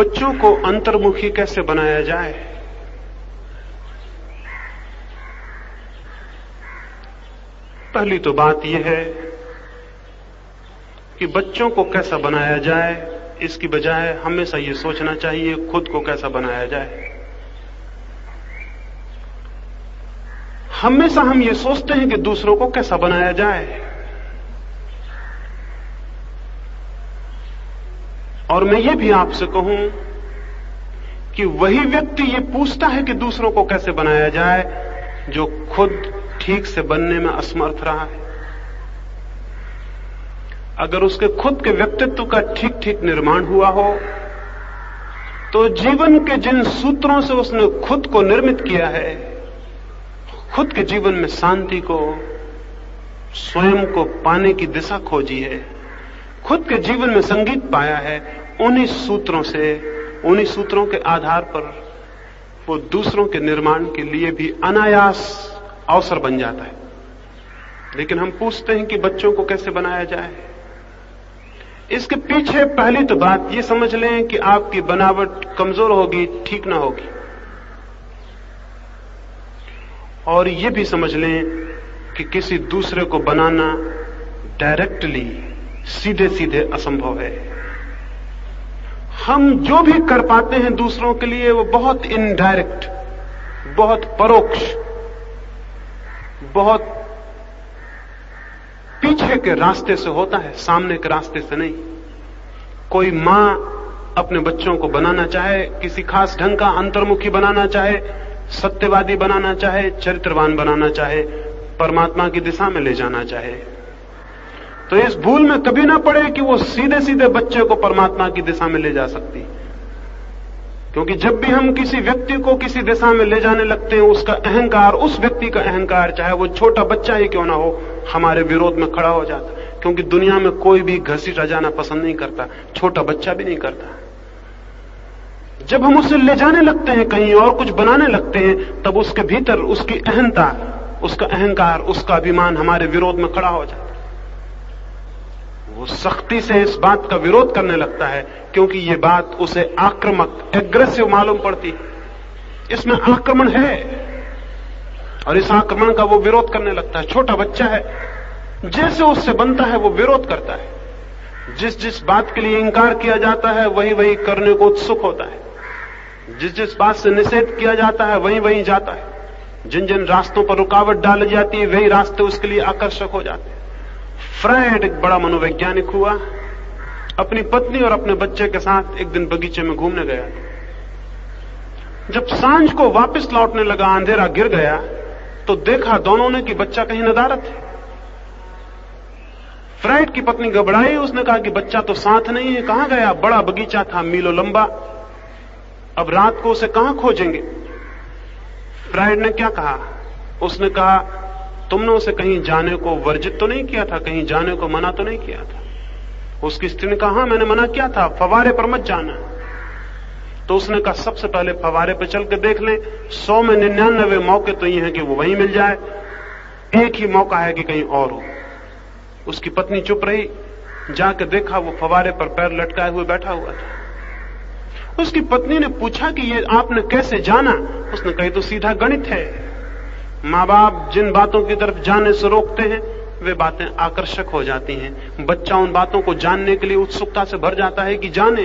बच्चों को अंतर्मुखी कैसे बनाया जाए। पहली तो बात यह है कि बच्चों को कैसा बनाया जाए, इसकी बजाय हमेशा ये सोचना चाहिए खुद को कैसा बनाया जाए। हमेशा हम ये सोचते हैं कि दूसरों को कैसा बनाया जाए, और मैं ये भी आपसे कहूं कि वही व्यक्ति ये पूछता है कि दूसरों को कैसे बनाया जाए जो खुद ठीक से बनने में असमर्थ रहा है। अगर उसके खुद के व्यक्तित्व का ठीक ठीक निर्माण हुआ हो तो जीवन के जिन सूत्रों से उसने खुद को निर्मित किया है, खुद के जीवन में शांति को, स्वयं को पाने की दिशा खोजी है, खुद के जीवन में संगीत पाया है, उन्हीं सूत्रों के आधार पर वो दूसरों के निर्माण के लिए भी अनायास अवसर बन जाता है। लेकिन हम पूछते हैं कि बच्चों को कैसे बनाया जाए। इसके पीछे पहली तो बात ये समझ लें कि आपकी बनावट कमजोर होगी, ठीक ना होगी, और ये भी समझ लें कि किसी दूसरे को बनाना डायरेक्टली, सीधे सीधे असंभव है। हम जो भी कर पाते हैं दूसरों के लिए वो बहुत इनडायरेक्ट, बहुत परोक्ष, बहुत पीछे के रास्ते से होता है, सामने के रास्ते से नहीं। कोई मां अपने बच्चों को बनाना चाहे, किसी खास ढंग का अंतर्मुखी बनाना चाहे, सत्यवादी बनाना चाहे, चरित्रवान बनाना चाहे, परमात्मा की दिशा में ले जाना चाहे, तो इस भूल में कभी ना पड़े कि वो सीधे सीधे बच्चे को परमात्मा की दिशा में ले जा सकती। क्योंकि जब भी हम किसी व्यक्ति को किसी दिशा में ले जाने लगते हैं, उसका अहंकार, उस व्यक्ति का अहंकार, चाहे वो छोटा बच्चा ही क्यों ना हो, हमारे विरोध में खड़ा हो जाता। क्योंकि दुनिया में कोई भी घसीटा जाना पसंद नहीं करता, छोटा बच्चा भी नहीं करता। जब हम उसे ले जाने लगते हैं कहीं और कुछ बनाने लगते हैं, तब उसके भीतर उसकी अहंता, उसका अहंकार, उसका अभिमान हमारे विरोध में खड़ा हो जाता है। वो सख्ती से इस बात का विरोध करने लगता है, क्योंकि ये बात उसे आक्रामक, एग्रेसिव मालूम पड़ती। इसमें आक्रमण है और इस आक्रमण का वो विरोध करने लगता है। छोटा बच्चा है, जैसे उससे बनता है वो विरोध करता है। जिस जिस बात के लिए इंकार किया जाता है वही वही करने को उत्सुक होता है। जिस जिस बात से निषेध किया जाता है वही वही जाता है। जिन जिन रास्तों पर रुकावट डाली जाती है वही रास्ते उसके लिए आकर्षक हो जाते हैं। फ्रायड एक बड़ा मनोवैज्ञानिक हुआ, अपनी पत्नी और अपने बच्चे के साथ एक दिन बगीचे में घूमने गया। जब सांझ को वापस लौटने लगा, अंधेरा गिर गया, तो देखा दोनों ने कि बच्चा कहीं नदारत है। फ्रायड की पत्नी घबराई, उसने कहा कि बच्चा तो साथ नहीं है, कहां गया? बड़ा बगीचा था, मीलों लंबा, अब रात को उसे कहां खोजेंगे? फ्रायड ने क्या कहा? उसने कहा, तुमने उसे कहीं जाने को वर्जित तो नहीं किया था, कहीं जाने को मना तो नहीं किया था? उसकी स्त्री ने कहा, मैंने मना किया था, फवारे पर मत जाना। तो उसने कहा, सबसे पहले फवारे पर चल के देख लें, 100 में 99 मौके तो ये हैं कि वो वहीं मिल जाए, एक ही मौका है कि कहीं और हो। उसकी पत्नी चुप रही, जाकर देखा वो फवारे पर पैर लटकाए हुए बैठा हुआ था। उसकी पत्नी ने पूछा कि ये आपने कैसे जाना? उसने कहा, तो सीधा गणित है। माँ बाप जिन बातों की तरफ जाने से रोकते हैं वे बातें आकर्षक हो जाती हैं। बच्चा उन बातों को जानने के लिए उत्सुकता से भर जाता है कि जाने।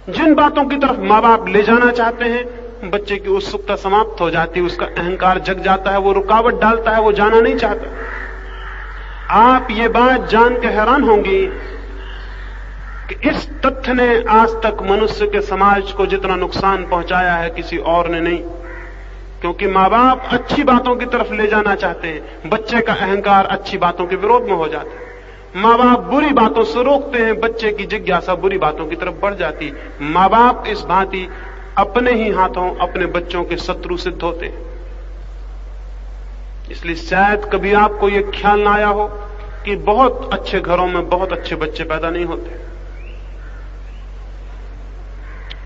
जिन बातों की तरफ माँ बाप ले जाना चाहते हैं, बच्चे की उत्सुकता समाप्त हो जाती है, उसका अहंकार जग जाता है, वो रुकावट डालता है, वो जाना नहीं चाहता। आप ये बात जान के हैरान होंगी कि इस तथ्य ने आज तक मनुष्य के समाज को जितना नुकसान पहुंचाया है किसी और ने नहीं। क्योंकि माँ बाप अच्छी बातों की तरफ ले जाना चाहते हैं, बच्चे का अहंकार अच्छी बातों के विरोध में हो जाता है। माँ बाप बुरी बातों से रोकते हैं, बच्चे की जिज्ञासा बुरी बातों की तरफ बढ़ जाती। माँ बाप इस भांति अपने ही हाथों अपने बच्चों के शत्रु सिद्ध होते हैं। इसलिए शायद कभी आपको यह ख्याल ना आया हो कि बहुत अच्छे घरों में बहुत अच्छे बच्चे पैदा नहीं होते,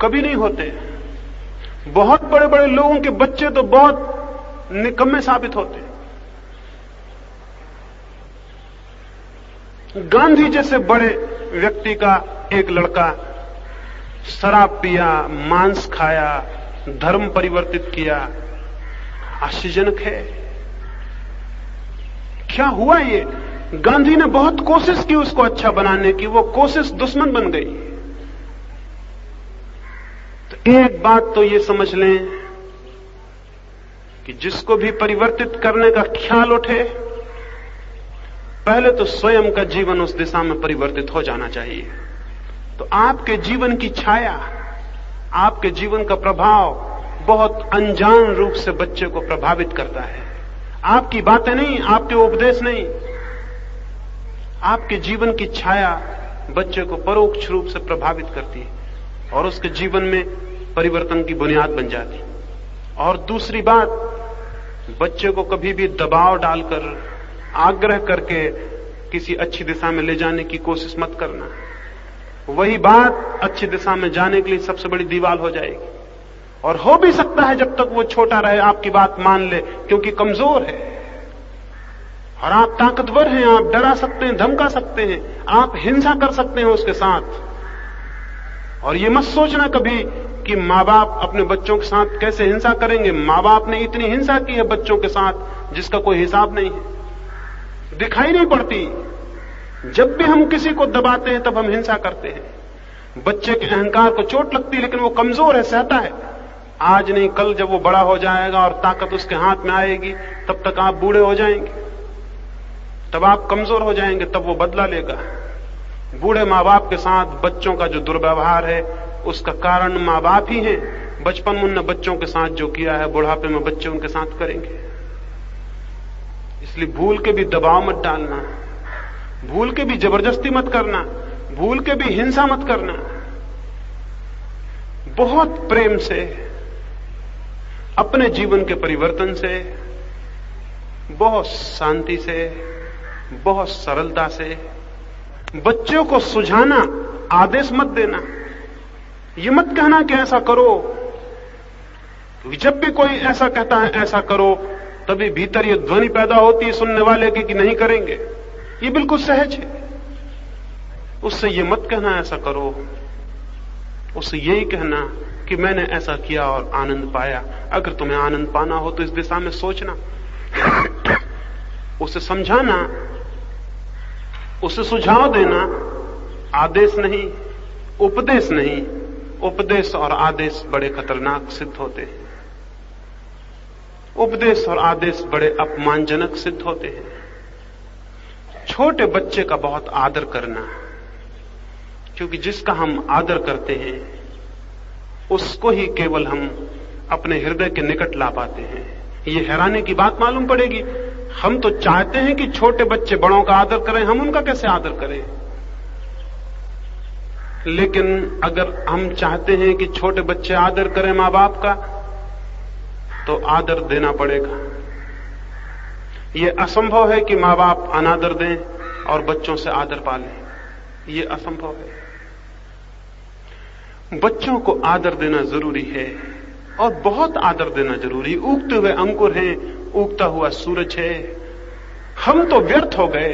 कभी नहीं होते। बहुत बड़े बड़े लोगों के बच्चे तो बहुत निकम्मे साबित होते हैं। गांधी जैसे बड़े व्यक्ति का एक लड़का शराब पिया, मांस खाया, धर्म परिवर्तित किया, आश्चर्यजनक है। क्या हुआ ये? गांधी ने बहुत कोशिश की उसको अच्छा बनाने की, वो कोशिश दुश्मन बन गई। तो एक बात तो ये समझ लें कि जिसको भी परिवर्तित करने का ख्याल उठे, पहले तो स्वयं का जीवन उस दिशा में परिवर्तित हो जाना चाहिए। तो आपके जीवन की छाया, आपके जीवन का प्रभाव बहुत अनजान रूप से बच्चे को प्रभावित करता है। आपकी बातें नहीं, आपके उपदेश नहीं, आपके जीवन की छाया बच्चे को परोक्ष रूप से प्रभावित करती है और उसके जीवन में परिवर्तन की बुनियाद बन जाती। और दूसरी बात, बच्चे को कभी भी दबाव डालकर, आग्रह करके किसी अच्छी दिशा में ले जाने की कोशिश मत करना। वही बात अच्छी दिशा में जाने के लिए सबसे बड़ी दीवार हो जाएगी। और हो भी सकता है जब तक वो छोटा रहे आपकी बात मान ले, क्योंकि कमजोर है और आप ताकतवर हैं, आप डरा सकते हैं, धमका सकते हैं, आप हिंसा कर सकते हैं उसके साथ। और ये मत सोचना कभी कि माँ बाप अपने बच्चों के साथ कैसे हिंसा करेंगे। माँ बाप ने इतनी हिंसा की है बच्चों के साथ जिसका कोई हिसाब नहीं है, दिखाई नहीं पड़ती। जब भी हम किसी को दबाते हैं तब हम हिंसा करते हैं। बच्चे के अहंकार को चोट लगती है, लेकिन वो कमजोर है, सहता है। आज नहीं कल जब वो बड़ा हो जाएगा और ताकत उसके हाथ में आएगी, तब तक आप बूढ़े हो जाएंगे, तब आप कमजोर हो जाएंगे, तब वो बदला लेगा। बूढ़े माँ बाप के साथ बच्चों का जो दुर्व्यवहार है उसका कारण माँ बाप ही है। बचपन में उन्होंने बच्चों के साथ जो किया है, बुढ़ापे में बच्चे उनके साथ करेंगे। इसलिए भूल के भी दबाव मत डालना, भूल के भी जबरदस्ती मत करना, भूल के भी हिंसा मत करना। बहुत प्रेम से, अपने जीवन के परिवर्तन से, बहुत शांति से, बहुत सरलता से बच्चों को सुझाना, आदेश मत देना। ये मत कहना कि ऐसा करो, क्योंकि जब भी कोई ऐसा कहता है ऐसा करो, तभी भीतर ये ध्वनि पैदा होती है सुनने वाले की कि नहीं करेंगे। ये बिल्कुल सहज है। उससे ये मत कहना ऐसा करो, उससे यही कहना कि मैंने ऐसा किया और आनंद पाया। अगर तुम्हें आनंद पाना हो तो इस दिशा में सोचना। उसे समझाना, उसे सुझाव देना, आदेश नहीं, उपदेश नहीं। उपदेश और आदेश बड़े खतरनाक सिद्ध होते हैं। उपदेश और आदेश बड़े अपमानजनक सिद्ध होते हैं। छोटे बच्चे का बहुत आदर करना, क्योंकि जिसका हम आदर करते हैं उसको ही केवल हम अपने हृदय के निकट ला पाते हैं। ये हैरानी की बात मालूम पड़ेगी। हम तो चाहते हैं कि छोटे बच्चे बड़ों का आदर करें, हम उनका कैसे आदर करें? लेकिन अगर हम चाहते हैं कि छोटे बच्चे आदर करें मां बाप का, तो आदर देना पड़ेगा। यह असंभव है कि मां बाप अनादर दें और बच्चों से आदर पालें। यह असंभव है। बच्चों को आदर देना जरूरी है और बहुत आदर देना जरूरी। उगते हुए अंकुर हैं, उगता हुआ सूरज है। हम तो व्यर्थ हो गए,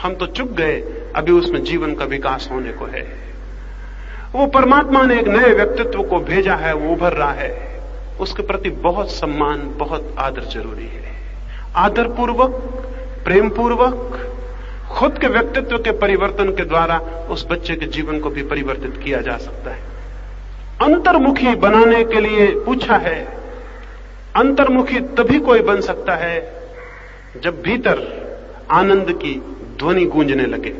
हम तो चुक गए, अभी उसमें जीवन का विकास होने को है। वो परमात्मा ने एक नए व्यक्तित्व को भेजा है, वो उभर रहा है। उसके प्रति बहुत सम्मान, बहुत आदर जरूरी है। आदर पूर्वक, प्रेम पूर्वक, खुद के व्यक्तित्व के परिवर्तन के द्वारा उस बच्चे के जीवन को भी परिवर्तित किया जा सकता है। अंतर्मुखी बनाने के लिए पूछा है। अंतर्मुखी तभी कोई बन सकता है जब भीतर आनंद की ध्वनि गूंजने लगे।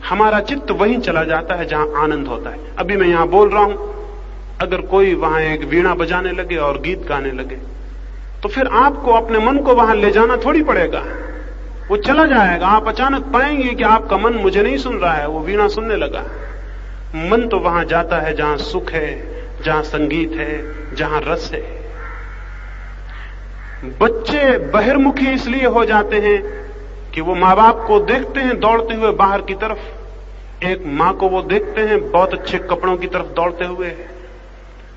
हमारा चित्त वहीं चला जाता है जहां आनंद होता है। अभी मैं यहां बोल रहा हूं, अगर कोई वहां एक वीणा बजाने लगे और गीत गाने लगे, तो फिर आपको अपने मन को वहां ले जाना थोड़ी पड़ेगा, वो चला जाएगा। आप अचानक पाएंगे कि आपका मन मुझे नहीं सुन रहा है, वो वीणा सुनने लगा। मन तो वहां जाता है जहां सुख है, जहां संगीत है, जहां रस है। बच्चे बहिर्मुखी इसलिए हो जाते हैं कि वो माँ बाप को देखते हैं दौड़ते हुए बाहर की तरफ। एक माँ को वो देखते हैं बहुत अच्छे कपड़ों की तरफ दौड़ते हुए,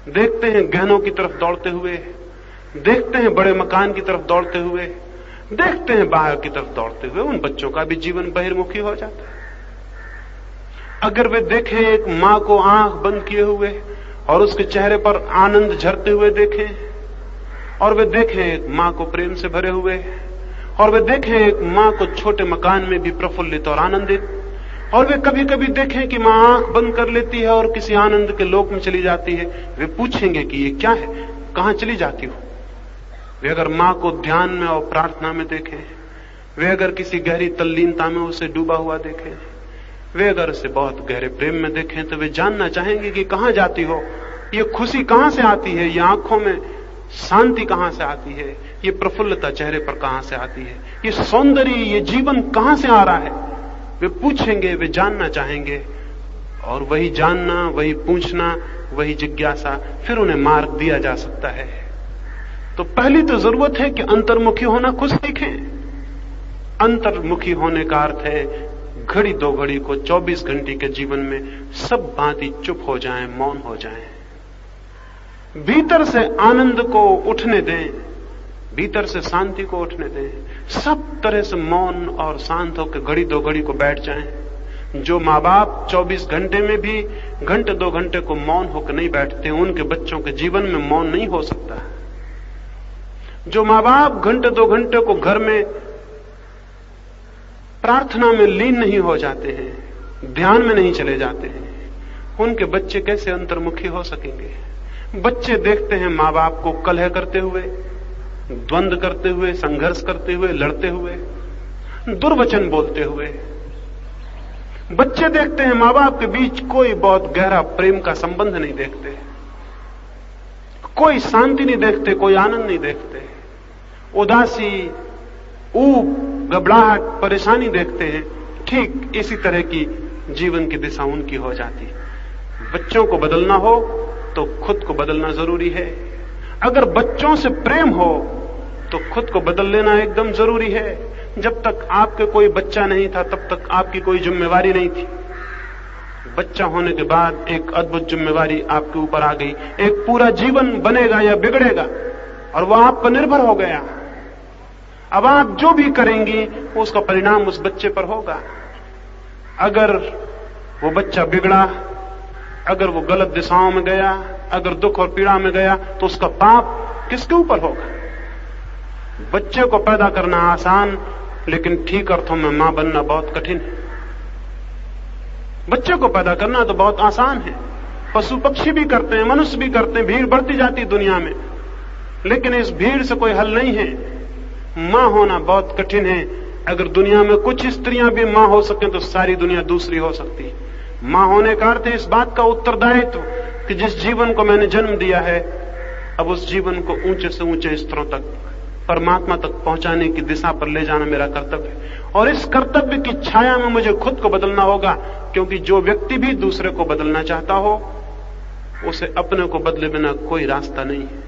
देखते हैं गहनों की तरफ दौड़ते हुए, देखते हैं बड़े मकान की तरफ दौड़ते हुए, देखते हैं बाहर की तरफ दौड़ते हुए। उन बच्चों का भी जीवन बहिर्मुखी हो जाता है। अगर वे देखें एक मां को आंख बंद किए हुए और उसके चेहरे पर आनंद झरते हुए देखें, और वे देखें एक मां को प्रेम से भरे हुए, और वे देखें एक मां को छोटे मकान में भी प्रफुल्लित और आनंदित, और वे कभी कभी देखें कि मां आंख बंद कर लेती है और किसी आनंद के लोक में चली जाती है, वे पूछेंगे कि ये क्या है, कहां चली जाती हो। वे अगर मां को ध्यान में और प्रार्थना में देखें, वे अगर किसी गहरी तल्लीनता में उसे डूबा हुआ देखें, वे अगर उसे बहुत गहरे प्रेम में देखें, तो वे जानना चाहेंगे कि कहां जाती हो, ये खुशी कहां से आती है, ये आंखों में शांति कहां से आती है, ये प्रफुल्लता चेहरे पर कहां से आती है, ये सौंदर्य, ये जीवन कहां से आ रहा है। वे पूछेंगे, वे जानना चाहेंगे, और वही जानना, वही पूछना, वही जिज्ञासा, फिर उन्हें मार्ग दिया जा सकता है। तो पहली तो जरूरत है कि अंतर्मुखी होना खुद सीखें। अंतर्मुखी होने का अर्थ है घड़ी दो घड़ी को 24 घंटे के जीवन में सब बातें चुप हो जाएं, मौन हो जाएं, भीतर से आनंद को उठने दें, भीतर से शांति को उठने दें, सब तरह से मौन और शांत होकर घड़ी दो घड़ी को बैठ जाएं। जो माँ बाप 24 घंटे में भी घंटे दो घंटे को मौन होकर नहीं बैठते, उनके बच्चों के जीवन में मौन नहीं हो सकता। जो माँ बाप घंटे दो घंटे को घर में प्रार्थना में लीन नहीं हो जाते हैं, ध्यान में नहीं चले जाते हैं, उनके बच्चे कैसे अंतर्मुखी हो सकेंगे। बच्चे देखते हैं माँ बाप को कलह करते हुए, द्वंद्व करते हुए, संघर्ष करते हुए, लड़ते हुए, दुर्वचन बोलते हुए। बच्चे देखते हैं माँ बाप के बीच कोई बहुत गहरा प्रेम का संबंध नहीं देखते, कोई शांति नहीं देखते, कोई आनंद नहीं देखते, उदासी, ऊब, घबराहट, परेशानी देखते हैं। ठीक इसी तरह की जीवन की दिशा उनकी हो जाती है। बच्चों को बदलना हो तो खुद को बदलना जरूरी है। अगर बच्चों से प्रेम हो तो खुद को बदल लेना एकदम जरूरी है। जब तक आपके कोई बच्चा नहीं था तब तक आपकी कोई जिम्मेवारी नहीं थी। बच्चा होने के बाद एक अद्भुत जिम्मेवारी आपके ऊपर आ गई। एक पूरा जीवन बनेगा या बिगड़ेगा और वह आप पर निर्भर हो गया। अब आप जो भी करेंगी उसका परिणाम उस बच्चे पर होगा। अगर वो बच्चा बिगड़ा, अगर वो गलत दिशाओं में गया, अगर दुख और पीड़ा में गया, तो उसका पाप किसके ऊपर होगा। बच्चे को पैदा करना आसान, लेकिन ठीक अर्थों में मां बनना बहुत कठिन है। बच्चे को पैदा करना तो बहुत आसान है, पशु पक्षी भी करते हैं, मनुष्य भी करते हैं, भीड़ बढ़ती जाती दुनिया में, लेकिन इस भीड़ से कोई हल नहीं है। मां होना बहुत कठिन है। अगर दुनिया में कुछ स्त्रियां भी मां हो सकें तो सारी दुनिया दूसरी हो सकती है। मां होने का अर्थ है इस बात का उत्तरदायित्व कि जिस जीवन को मैंने जन्म दिया है, अब उस जीवन को ऊंचे से ऊंचे स्तरों तक, परमात्मा तक पहुंचाने की दिशा पर ले जाना मेरा कर्तव्य है। और इस कर्तव्य की छाया में मुझे खुद को बदलना होगा, क्योंकि जो व्यक्ति भी दूसरे को बदलना चाहता हो, उसे अपने को बदले बिना कोई रास्ता नहीं है।